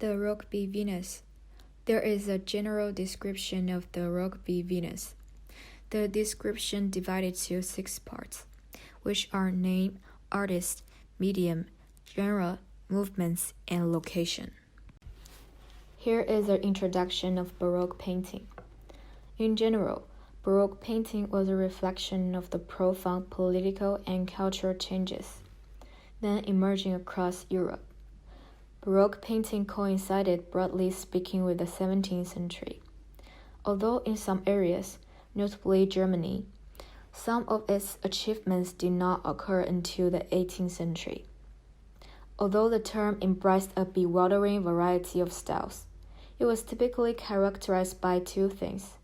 The Rokeby Venus. There is a general description of the Rokeby Venus. The description divided to 6 parts, which are name, artist, medium, genre, movements, and location. Here is an introduction of Baroque painting. In general, Baroque painting was a reflection of the profound political and cultural changes then emerging across Europe. Baroque painting coincided, broadly speaking, with the 17th century. Although in some areas, notably Germany, some of its achievements did not occur until the 18th century. Although the term embraced a bewildering variety of styles, it was typically characterized by 2 things: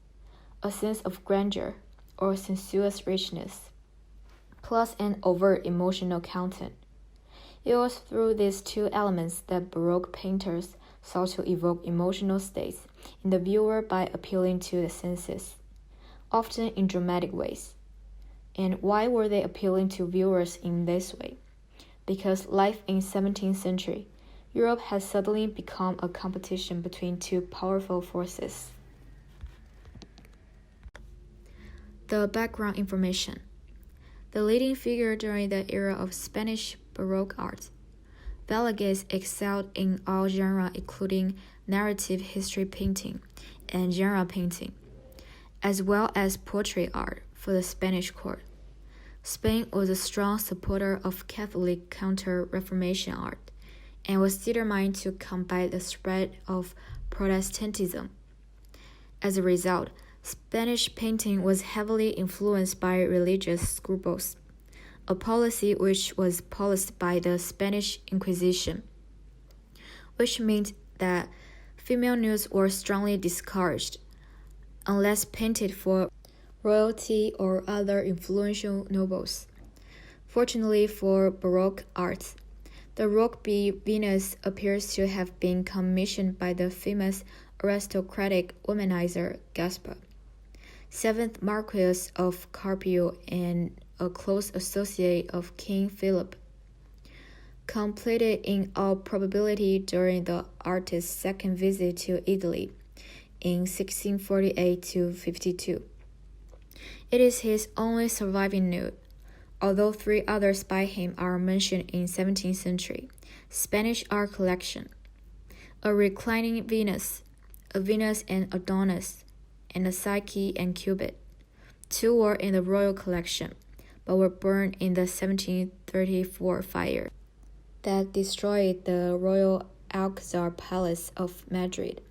a sense of grandeur, or sensuous richness, plus an overt emotional content. It was through these 2 elements that Baroque painters sought to evoke emotional states in the viewer by appealing to the senses, often in dramatic ways. And why were they appealing to viewers in this way? Because life in 17th century, Europe had suddenly become a competition between 2 powerful forces. The background information. The leading figure during the era of Spanish Baroque art, Velázquez excelled in all genres including narrative history painting and genre painting, as well as portrait art for the Spanish court. Spain was a strong supporter of Catholic counter-Reformation art and was determined to combat the spread of Protestantism. As a result, Spanish painting was heavily influenced by religious scruples, a policy which was policed by the Spanish Inquisition, which meant that female nudes were strongly discouraged, unless painted for royalty or other influential nobles. Fortunately for Baroque art, the Rokeby Venus appears to have been commissioned by the famous aristocratic womanizer Gaspar, 7th Marquess of Carpio and a close associate of King Philip, completed in all probability during the artist's second visit to Italy in 1648–52. It is his only surviving nude, although 3 others by him are mentioned in 17th century Spanish art collection: a reclining Venus, a Venus and Adonis, and a Psyche and Cupid. 2 were in the royal collection, but were burned in the 1734 fire that destroyed the Royal Alcazar Palace of Madrid.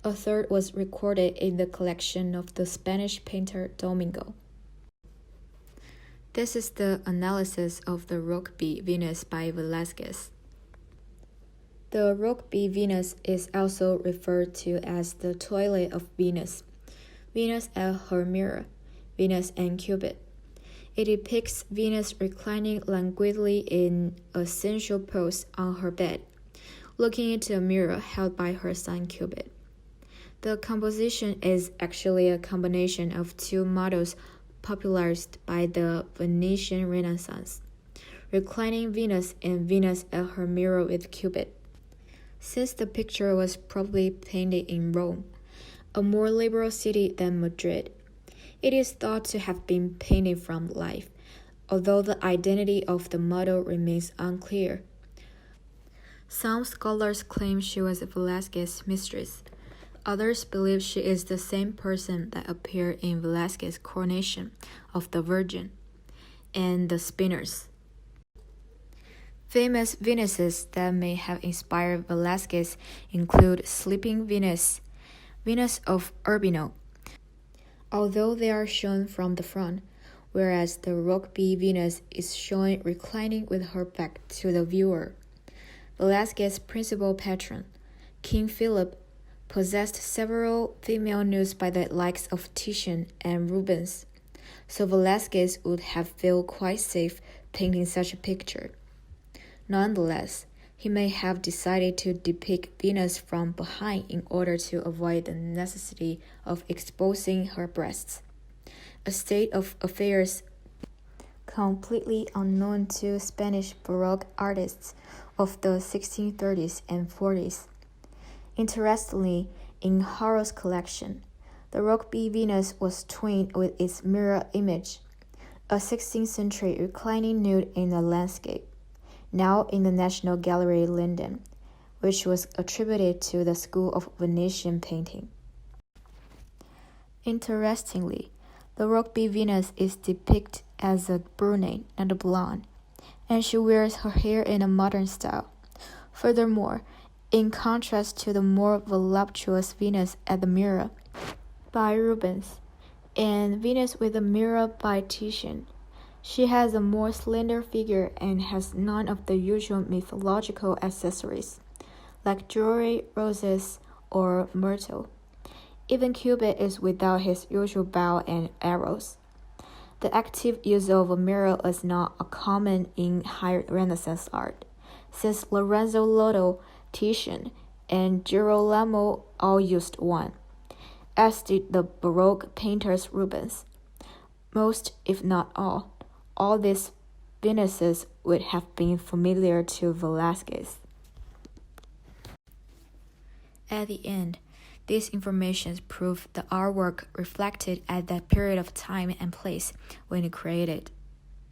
A 3rd was recorded in the collection of the Spanish painter Domingo. This is the analysis of the Rokeby Venus by Velázquez. The Rokeby Venus is also referred to as the Toilet of Venus, Venus at her mirror, Venus and Cupid. It depicts Venus reclining languidly in a sensual pose on her bed, looking into a mirror held by her son Cupid. The composition is actually a combination of 2 models popularized by the Venetian Renaissance, reclining Venus and Venus at her mirror with Cupid. Since the picture was probably painted in Rome, a more liberal city than Madrid, it is thought to have been painted from life, although the identity of the model remains unclear. Some scholars claim she was Velázquez's mistress. Others believe she is the same person that appeared in Velázquez's Coronation of the Virgin and The Spinners. Famous Venuses that may have inspired Velázquez include Sleeping Venus, Venus of Urbino, although they are shown from the front, whereas the Rokeby Venus is shown reclining with her back to the viewer. Velázquez's principal patron, King Philip, possessed several female nudes by the likes of Titian and Rubens, so Velázquez would have felt quite safe painting such a picture. Nonetheless, he may have decided to depict Venus from behind in order to avoid the necessity of exposing her breasts, a state of affairs completely unknown to Spanish Baroque artists of the 1630s and 40s. Interestingly, in Harrow's collection, the Rokeby Venus was twinned with its mirror image, a 16th century reclining nude in a landscape, now in the National Gallery, London, which was attributed to the school of Venetian painting. Interestingly, the Rokeby Venus is depicted as a brunette, not a blonde, and she wears her hair in a modern style. Furthermore, in contrast to the more voluptuous Venus at the Mirror by Rubens and Venus with a Mirror by Titian, she has a more slender figure and has none of the usual mythological accessories, like jewelry, roses, or myrtle. Even Cupid is without his usual bow and arrows. The active use of a mirror is not common in high Renaissance art, since Lorenzo Lotto, Titian, and Girolamo all used one, as did the Baroque painters Rubens. Most, if not all these Venuses would have been familiar to Velázquez. At the end, these informations prove the artwork reflected at that period of time and place when it created.